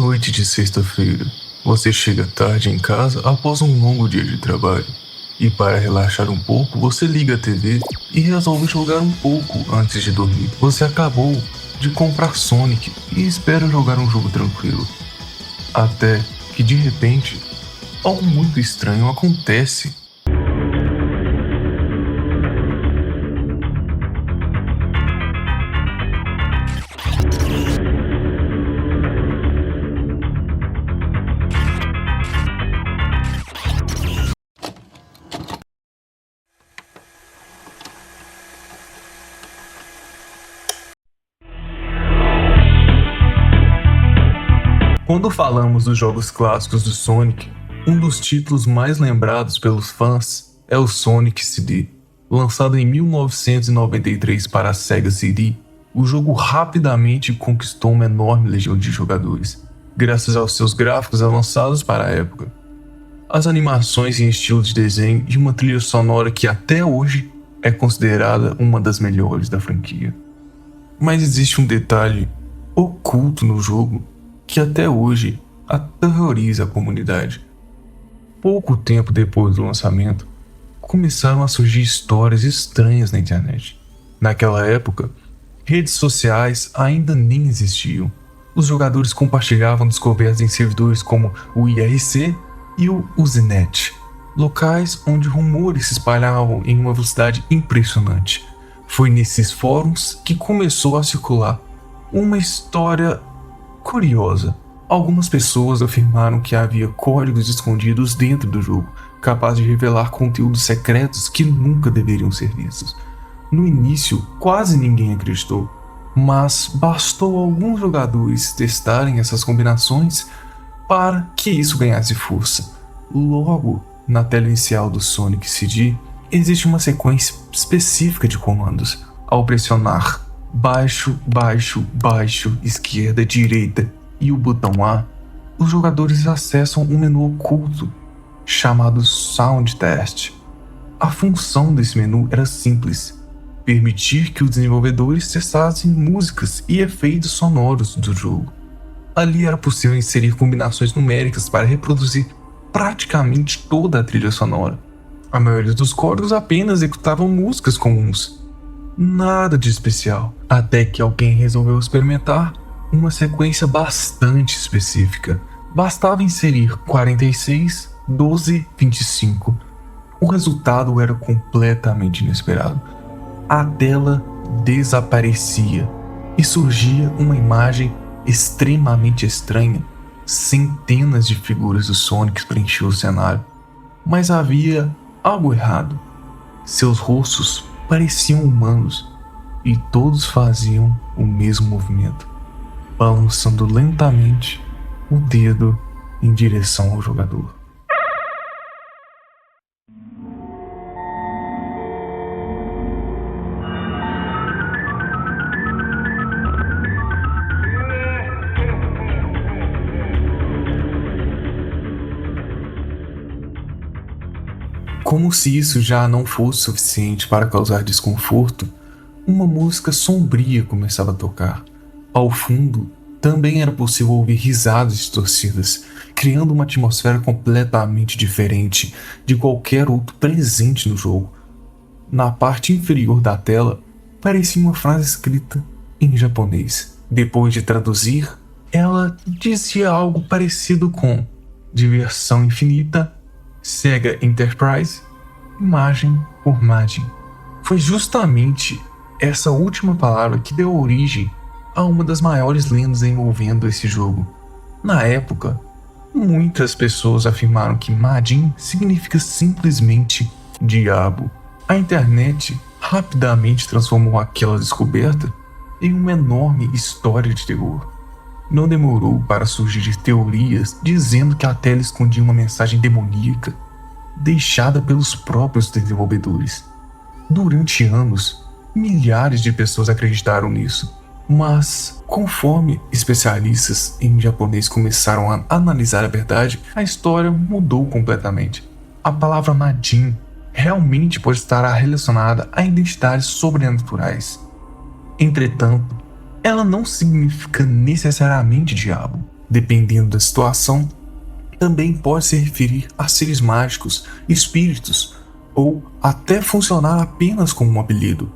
noite de sexta-feira, você chega tarde em casa após um longo dia de trabalho. E para relaxar um pouco, você liga a TV e resolve jogar um pouco antes de dormir. Você acabou de comprar Sonic e espera jogar um jogo tranquilo. Até que de repente, algo muito estranho acontece. Quando falamos dos jogos clássicos do Sonic, um dos títulos mais lembrados pelos fãs é o Sonic CD. Lançado em 1993 para a Sega CD, o jogo rapidamente conquistou uma enorme legião de jogadores, graças aos seus gráficos avançados para a época, as animações em estilo de desenho e uma trilha sonora que até hoje é considerada uma das melhores da franquia. Mas existe um detalhe oculto no jogo que até hoje aterroriza a comunidade. Pouco tempo depois do lançamento, começaram a surgir histórias estranhas na internet. Naquela época, redes sociais ainda nem existiam. Os jogadores compartilhavam descobertas em servidores como o IRC e o Usenet, locais onde rumores se espalhavam em uma velocidade impressionante. Foi nesses fóruns que começou a circular uma história curiosa. Algumas pessoas afirmaram que havia códigos escondidos dentro do jogo, capazes de revelar conteúdos secretos que nunca deveriam ser vistos. No início, quase ninguém acreditou, mas bastou alguns jogadores testarem essas combinações para que isso ganhasse força. Logo, na tela inicial do Sonic CD, existe uma sequência específica de comandos. Ao pressionar baixo, baixo, baixo, esquerda, direita e o botão A, os jogadores acessam um menu oculto chamado Sound Test. A função desse menu era simples: permitir que os desenvolvedores testassem músicas e efeitos sonoros do jogo. Ali era possível inserir combinações numéricas para reproduzir praticamente toda a trilha sonora. A maioria dos códigos apenas executavam músicas comuns. Nada de especial, até que alguém resolveu experimentar uma sequência bastante específica. Bastava inserir 46, 12, 25. O resultado era completamente inesperado. A tela desaparecia e surgia uma imagem extremamente estranha. Centenas de figuras do Sonic preenchiam o cenário, mas havia algo errado. Seus rostos pareciam humanos e todos faziam o mesmo movimento, balançando lentamente o dedo em direção ao jogador. Como se isso já não fosse suficiente para causar desconforto, uma música sombria começava a tocar. Ao fundo, também era possível ouvir risadas distorcidas, criando uma atmosfera completamente diferente de qualquer outro presente no jogo. Na parte inferior da tela, parecia uma frase escrita em japonês. Depois de traduzir, ela dizia algo parecido com diversão infinita, Sega Enterprise, imagem por imagem. Foi justamente essa última palavra que deu origem a uma das maiores lendas envolvendo esse jogo. Na época, muitas pessoas afirmaram que Majin significa simplesmente diabo. A internet rapidamente transformou aquela descoberta em uma enorme história de terror. Não demorou para surgir teorias dizendo que a tela escondia uma mensagem demoníaca deixada pelos próprios desenvolvedores. Durante anos, milhares de pessoas acreditaram nisso, mas conforme especialistas em japonês começaram a analisar a verdade, a história mudou completamente. A palavra Majin realmente pode estar relacionada a identidades sobrenaturais. Entretanto, ela não significa necessariamente diabo. dependendo da situação, também pode se referir a seres mágicos, espíritos, ou até funcionar apenas como um apelido.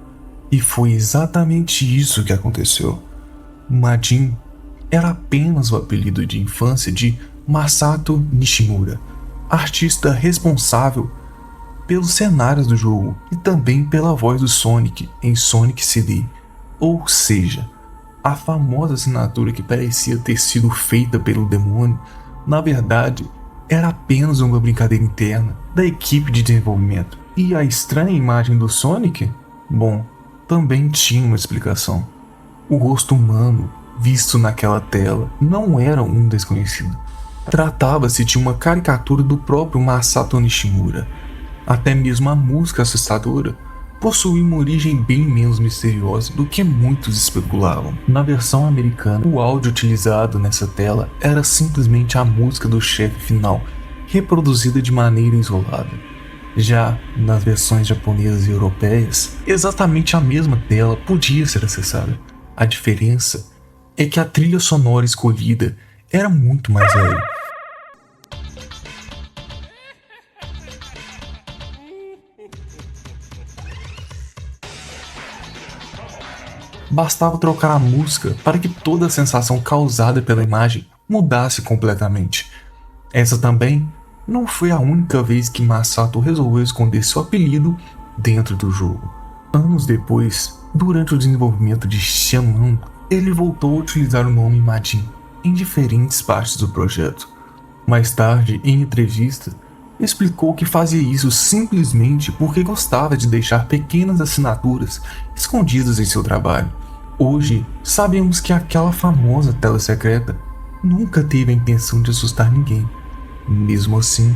E foi exatamente isso que aconteceu. Majin era apenas o apelido de infância de Masato Nishimura, artista responsável pelos cenários do jogo e também pela voz do Sonic em Sonic CD, ou seja, a famosa assinatura que parecia ter sido feita pelo demônio, na verdade, era apenas uma brincadeira interna da equipe de desenvolvimento. E a estranha imagem do Sonic? Bom, também tinha uma explicação. O rosto humano visto naquela tela não era um desconhecido. Tratava-se de uma caricatura do próprio Masato Nishimura. Até mesmo a música assustadora possuía uma origem bem menos misteriosa do que muitos especulavam. Na versão americana, o áudio utilizado nessa tela era simplesmente a música do chefe final, reproduzida de maneira isolada. Já nas versões japonesas e europeias, exatamente a mesma tela podia ser acessada. A diferença é que a trilha sonora escolhida era muito mais leve. Bastava trocar a música para que toda a sensação causada pela imagem mudasse completamente. Essa também não foi a única vez que Masato resolveu esconder seu apelido dentro do jogo. Anos depois, durante o desenvolvimento de Shaman, ele voltou a utilizar o nome Majin em diferentes partes do projeto. Mais tarde, em entrevista, explicou que fazia isso simplesmente porque gostava de deixar pequenas assinaturas escondidas em seu trabalho. Hoje, sabemos que aquela famosa tela secreta nunca teve a intenção de assustar ninguém. Mesmo assim,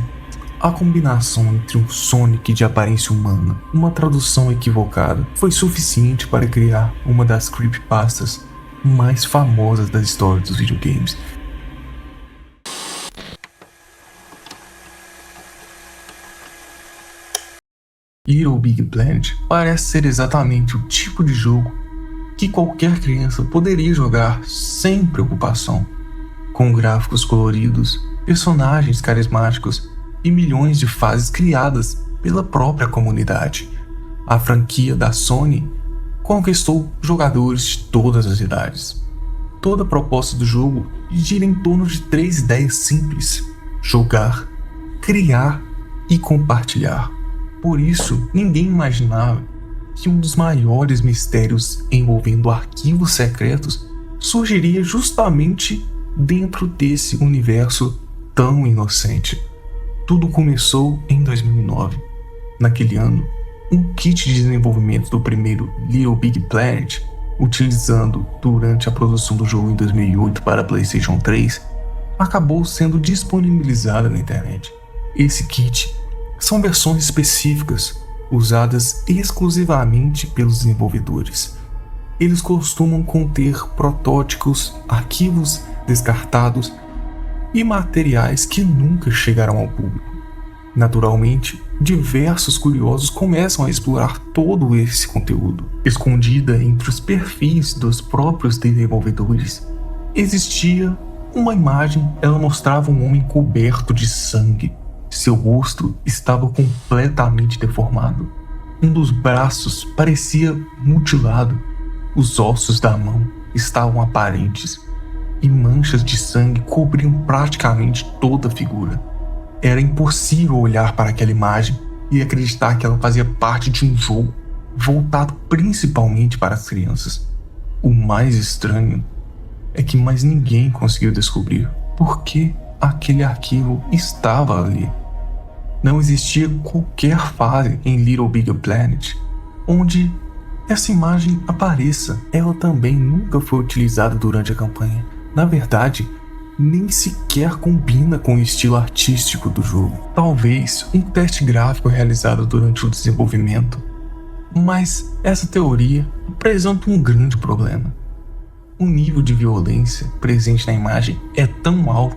a combinação entre um Sonic de aparência humana e uma tradução equivocada foi suficiente para criar uma das creepypastas mais famosas da história dos videogames. Little Big Planet parece ser exatamente o tipo de jogo que qualquer criança poderia jogar sem preocupação. Com gráficos coloridos, personagens carismáticos e milhões de fases criadas pela própria comunidade, a franquia da Sony conquistou jogadores de todas as idades. Toda a proposta do jogo gira em torno de 3 ideias simples: jogar, criar e compartilhar. Por isso, ninguém imaginava que um dos maiores mistérios envolvendo arquivos secretos surgiria justamente dentro desse universo tão inocente. Tudo começou em 2009. Naquele ano, um kit de desenvolvimento do primeiro Little Big Planet, utilizando durante a produção do jogo em 2008 para PlayStation 3, acabou sendo disponibilizado na internet. Esse kit são versões específicas, usadas exclusivamente pelos desenvolvedores. Eles costumam conter protótipos, arquivos descartados e materiais que nunca chegarão ao público. Naturalmente, diversos curiosos começam a explorar todo esse conteúdo. Escondida entre os perfis dos próprios desenvolvedores, existia uma imagem. Ela mostrava um homem coberto de sangue. Seu rosto estava completamente deformado. Um dos braços parecia mutilado. Os ossos da mão estavam aparentes e manchas de sangue cobriam praticamente toda a figura. Era impossível olhar para aquela imagem e acreditar que ela fazia parte de um jogo voltado principalmente para as crianças. O mais estranho é que mais ninguém conseguiu descobrir por que aquele arquivo estava ali. Não existia qualquer fase em Little Big Planet onde essa imagem apareça. Ela também nunca foi utilizada durante a campanha. Na verdade, nem sequer combina com o estilo artístico do jogo. Talvez um teste gráfico realizado durante o desenvolvimento. Mas essa teoria apresenta um grande problema. O nível de violência presente na imagem é tão alto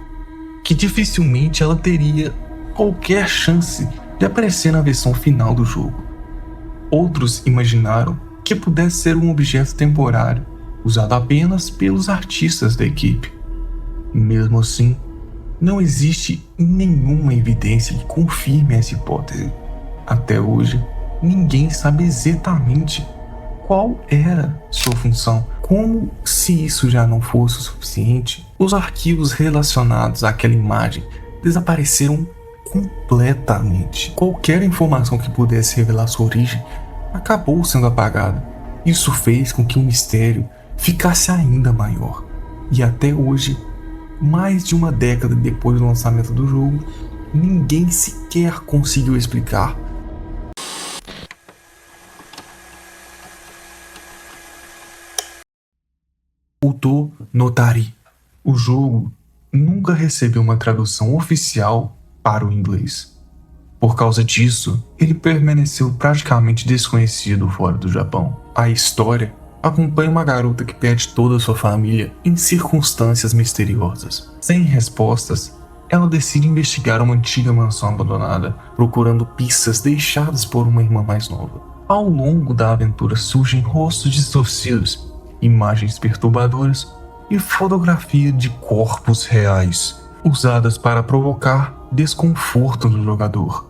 que dificilmente ela teria qualquer chance de aparecer na versão final do jogo. Outros imaginaram que pudesse ser um objeto temporário, usado apenas pelos artistas da equipe. Mesmo assim, não existe nenhuma evidência que confirme essa hipótese. Até hoje, ninguém sabe exatamente qual era sua função. Como se isso já não fosse o suficiente, os arquivos relacionados àquela imagem desapareceram completamente. Qualquer informação que pudesse revelar sua origem acabou sendo apagada. Isso fez com que o mistério ficasse ainda maior. E até hoje, mais de uma década depois do lançamento do jogo, ninguém sequer conseguiu explicar. Uto no Tari. O jogo nunca recebeu uma tradução oficial para o inglês. Por causa disso, ele permaneceu praticamente desconhecido fora do Japão. A história acompanha uma garota que perde toda a sua família em circunstâncias misteriosas. Sem respostas, ela decide investigar uma antiga mansão abandonada, procurando pistas deixadas por uma irmã mais nova. Ao longo da aventura surgem rostos distorcidos, imagens perturbadoras e fotografia de corpos reais, usadas para provocar desconforto no jogador.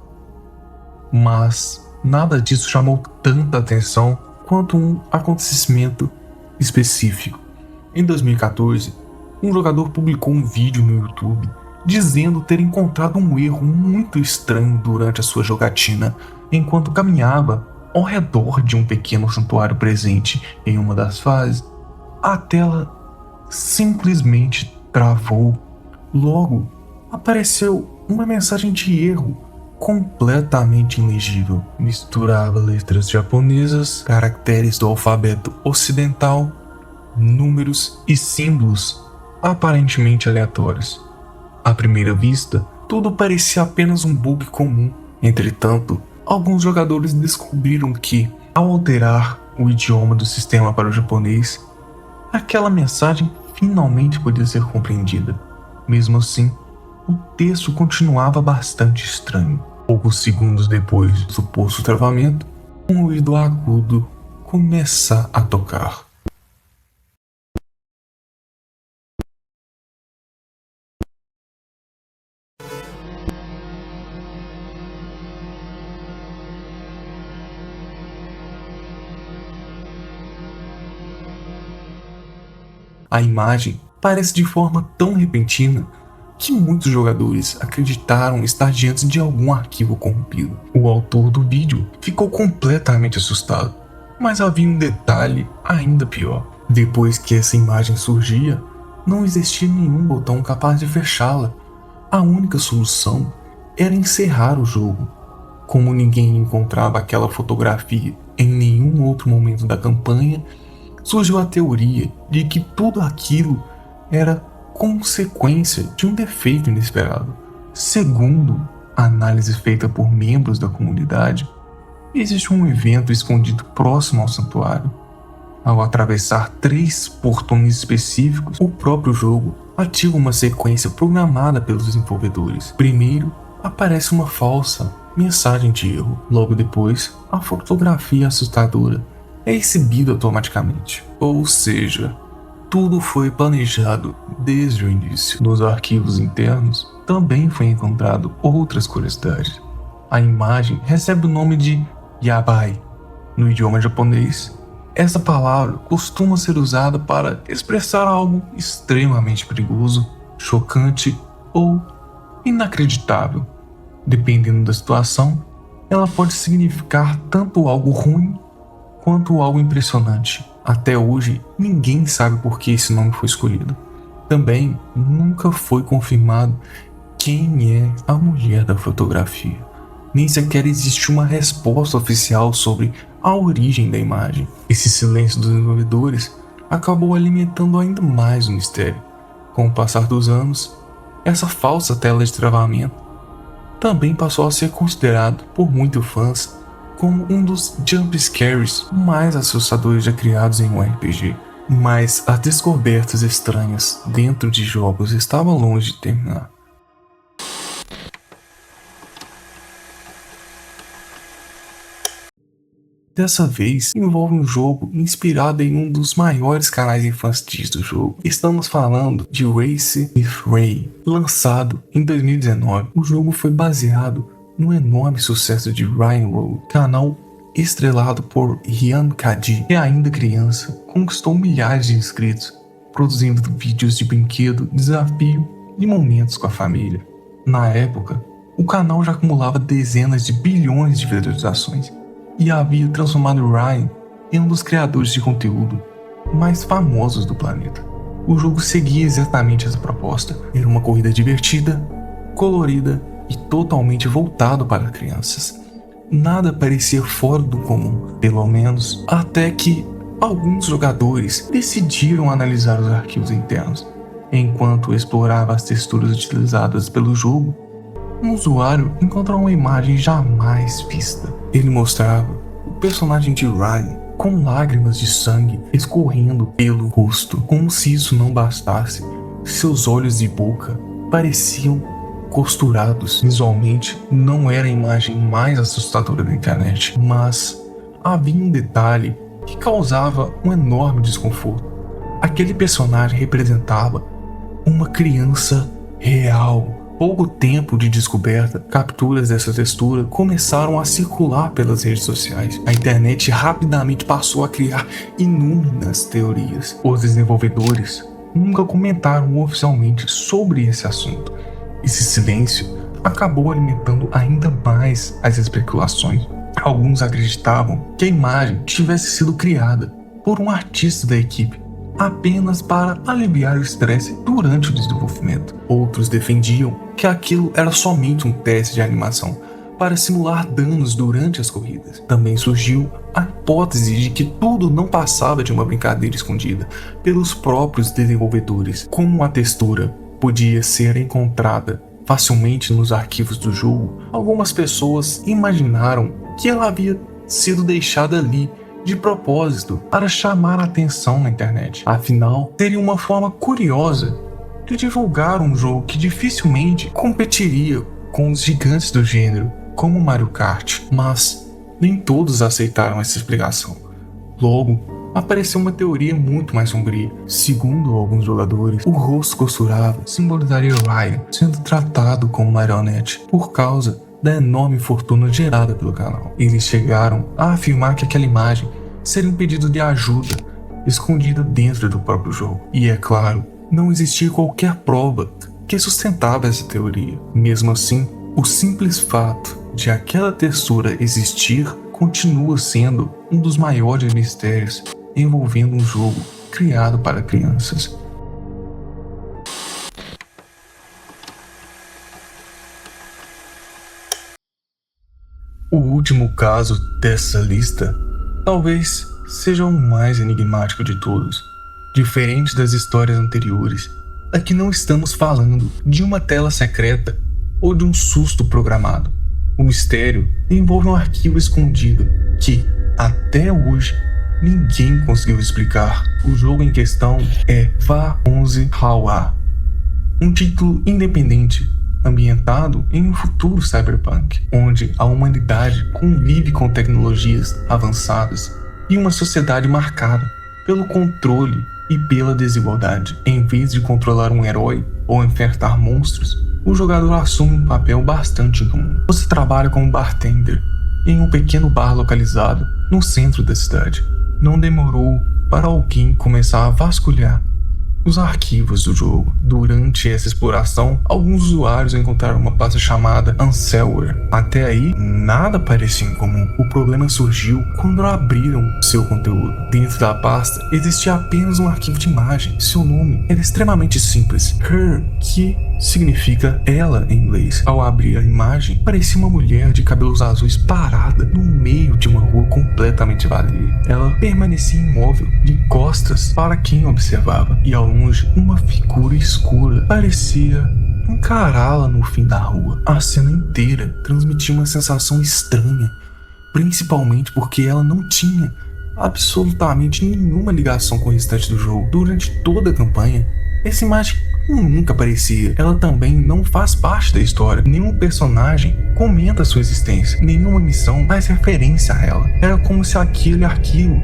Mas nada disso chamou tanta atenção quanto um acontecimento específico. Em 2014, um jogador publicou um vídeo no YouTube dizendo ter encontrado um erro muito estranho durante a sua jogatina enquanto caminhava ao redor de um pequeno santuário presente em uma das fases. A tela simplesmente travou. Logo, apareceu uma mensagem de erro completamente ilegível. Misturava letras japonesas, caracteres do alfabeto ocidental, números e símbolos aparentemente aleatórios. À primeira vista, tudo parecia apenas um bug comum. Entretanto, alguns jogadores descobriram que, ao alterar o idioma do sistema para o japonês, aquela mensagem finalmente podia ser compreendida. Mesmo assim, o texto continuava bastante estranho. Poucos segundos depois do suposto travamento, um ruído agudo começa a tocar. A imagem parece de forma tão repentina que muitos jogadores acreditaram estar diante de algum arquivo corrompido. O autor do vídeo ficou completamente assustado, mas havia um detalhe ainda pior. Depois que essa imagem surgia, não existia nenhum botão capaz de fechá-la. A única solução era encerrar o jogo. Como ninguém encontrava aquela fotografia em nenhum outro momento da campanha, surgiu a teoria de que tudo aquilo era consequência de um defeito inesperado. Segundo a análise feita por membros da comunidade, existe um evento escondido próximo ao santuário. Ao atravessar 3 portões específicos, o próprio jogo ativa uma sequência programada pelos desenvolvedores. Primeiro, aparece uma falsa mensagem de erro. Logo depois, a fotografia assustadora é exibida automaticamente. Ou seja, tudo foi planejado desde o início. Nos arquivos internos, também foi encontrado outras curiosidades. A imagem recebe o nome de Yabai. No idioma japonês, essa palavra costuma ser usada para expressar algo extremamente perigoso, chocante ou inacreditável. Dependendo da situação, ela pode significar tanto algo ruim quanto algo impressionante. Até hoje, ninguém sabe por que esse nome foi escolhido. Também nunca foi confirmado quem é a mulher da fotografia. Nem sequer existe uma resposta oficial sobre a origem da imagem. Esse silêncio dos desenvolvedores acabou alimentando ainda mais o mistério. Com o passar dos anos, essa falsa tela de travamento também passou a ser considerado por muitos fãs como um dos jump scares mais assustadores já criados em um RPG. Mas as descobertas estranhas dentro de jogos estavam longe de terminar. Dessa vez, envolve um jogo inspirado em um dos maiores canais infantis do jogo. Estamos falando de Race with Ray. Lançado em 2019, o jogo foi baseado no enorme sucesso de Ryan Road, canal estrelado por Ryan Kadi, que ainda criança, conquistou milhares de inscritos, produzindo vídeos de brinquedo, desafio e momentos com a família. Na época, o canal já acumulava dezenas de bilhões de visualizações e havia transformado Ryan em um dos criadores de conteúdo mais famosos do planeta. O jogo seguia exatamente essa proposta. Era uma corrida divertida, colorida e totalmente voltado para crianças. Nada parecia fora do comum, pelo menos até que alguns jogadores decidiram analisar os arquivos internos. Enquanto explorava as texturas utilizadas pelo jogo, um usuário encontrou uma imagem jamais vista. Ele mostrava o personagem de Ryan com lágrimas de sangue escorrendo pelo rosto. Como se isso não bastasse, seus olhos e boca pareciam costurados. Visualmente, não era a imagem mais assustadora da internet, mas havia um detalhe que causava um enorme desconforto. Aquele personagem representava uma criança real. Pouco tempo de descoberta, capturas dessa textura começaram a circular pelas redes sociais. A internet rapidamente passou a criar inúmeras teorias. Os desenvolvedores nunca comentaram oficialmente sobre esse assunto. Esse silêncio acabou alimentando ainda mais as especulações. Alguns acreditavam que a imagem tivesse sido criada por um artista da equipe apenas para aliviar o estresse durante o desenvolvimento. Outros defendiam que aquilo era somente um teste de animação para simular danos durante as corridas. Também surgiu a hipótese de que tudo não passava de uma brincadeira escondida pelos próprios desenvolvedores. Como a textura podia ser encontrada facilmente nos arquivos do jogo, algumas pessoas imaginaram que ela havia sido deixada ali de propósito para chamar a atenção na internet. Afinal, seria uma forma curiosa de divulgar um jogo que dificilmente competiria com os gigantes do gênero, como Mario Kart. Mas nem todos aceitaram essa explicação. Logo, apareceu uma teoria muito mais sombria. Segundo alguns jogadores, o rosto costurado simbolizaria Ryan sendo tratado como marionete por causa da enorme fortuna gerada pelo canal. Eles chegaram a afirmar que aquela imagem seria um pedido de ajuda escondida dentro do próprio jogo. E é claro, não existia qualquer prova que sustentava essa teoria. Mesmo assim, o simples fato de aquela textura existir continua sendo um dos maiores mistérios envolvendo um jogo criado para crianças. O último caso dessa lista talvez seja o mais enigmático de todos. Diferente das histórias anteriores, aqui não estamos falando de uma tela secreta ou de um susto programado. O mistério envolve um arquivo escondido que, até hoje, ninguém conseguiu explicar. O jogo em questão é Va 11 Hawa, um título independente ambientado em um futuro cyberpunk, onde a humanidade convive com tecnologias avançadas e uma sociedade marcada pelo controle e pela desigualdade. Em vez de controlar um herói ou enfrentar monstros, o jogador assume um papel bastante incomum. Você trabalha como bartender em um pequeno bar localizado no centro da cidade. Não demorou para alguém começar a vasculhar os arquivos do jogo. Durante essa exploração, alguns usuários encontraram uma pasta chamada Unselware. Até aí, nada parecia incomum. O problema surgiu quando abriram seu conteúdo. Dentro da pasta, existia apenas um arquivo de imagem. Seu nome era extremamente simples, Her, que significa ela em inglês. Ao abrir a imagem, parecia uma mulher de cabelos azuis parada no meio de uma rua completamente vazia. Ela permanecia imóvel, de costas para quem observava, e ao longe, uma figura escura parecia encará-la no fim da rua. A cena inteira transmitia uma sensação estranha, principalmente porque ela não tinha absolutamente nenhuma ligação com o restante do jogo. Durante toda a campanha, Essa imagem nunca aparecia. Ela também não faz parte da história. Nenhum personagem comenta sua existência. Nenhuma missão faz referência a ela. Era como se aquele arquivo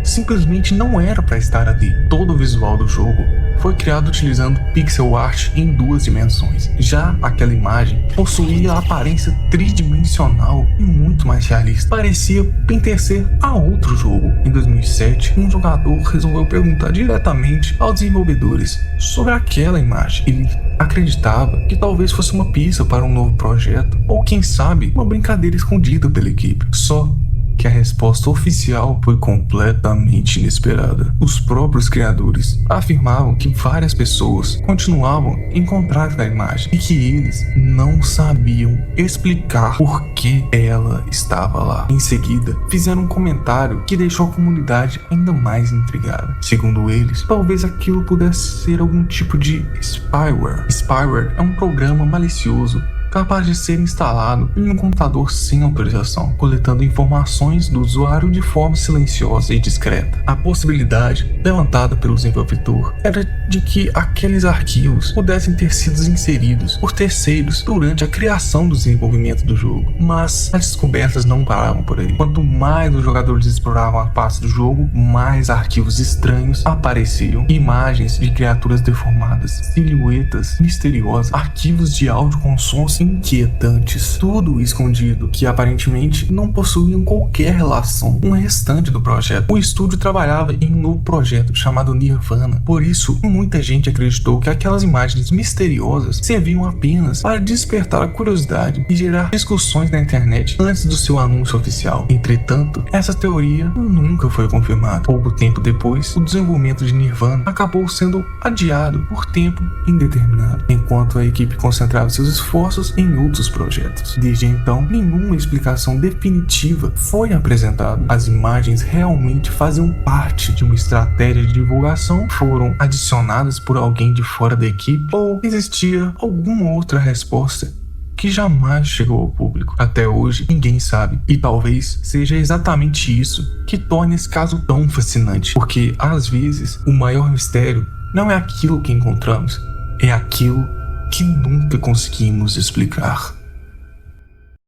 simplesmente não era para estar ali. Todo o visual do jogo foi criado utilizando pixel art em 2 dimensões. Já aquela imagem possuía a aparência tridimensional e muito mais realista. Parecia pertencer a outro jogo. Em 2007, um jogador resolveu perguntar diretamente aos desenvolvedores sobre aquela imagem. Ele acreditava que talvez fosse uma pista para um novo projeto, ou quem sabe, uma brincadeira escondida pela equipe. Só que a resposta oficial foi completamente inesperada. Os próprios criadores afirmavam que várias pessoas continuavam a encontrar aquela imagem e que eles não sabiam explicar por que ela estava lá. Em seguida, fizeram um comentário que deixou a comunidade ainda mais intrigada. Segundo eles, talvez aquilo pudesse ser algum tipo de spyware. Spyware é um programa malicioso capaz de ser instalado em um computador sem autorização, coletando informações do usuário de forma silenciosa e discreta. A possibilidade levantada pelo desenvolvedor era de que aqueles arquivos pudessem ter sido inseridos por terceiros durante a criação do desenvolvimento do jogo. Mas as descobertas não paravam por aí. Quanto mais os jogadores exploravam a face do jogo, mais arquivos estranhos apareciam. Imagens de criaturas deformadas, silhuetas misteriosas, arquivos de áudio com sons inquietantes, tudo escondido, que aparentemente não possuíam qualquer relação com o restante do projeto. O estúdio trabalhava em um novo projeto chamado Nirvana, por isso muita gente acreditou que aquelas imagens misteriosas serviam apenas para despertar a curiosidade e gerar discussões na internet antes do seu anúncio oficial. Entretanto, essa teoria nunca foi confirmada. Pouco tempo depois, o desenvolvimento de Nirvana acabou sendo adiado por tempo indeterminado, enquanto a equipe concentrava seus esforços em outros projetos. Desde então, nenhuma explicação definitiva foi apresentada. As imagens realmente faziam parte de uma estratégia de divulgação, foram adicionadas por alguém de fora da equipe, ou existia alguma outra resposta que jamais chegou ao público. Até hoje, ninguém sabe. E talvez seja exatamente isso que torna esse caso tão fascinante. Porque, às vezes, o maior mistério não é aquilo que encontramos, é aquilo que nunca conseguimos explicar.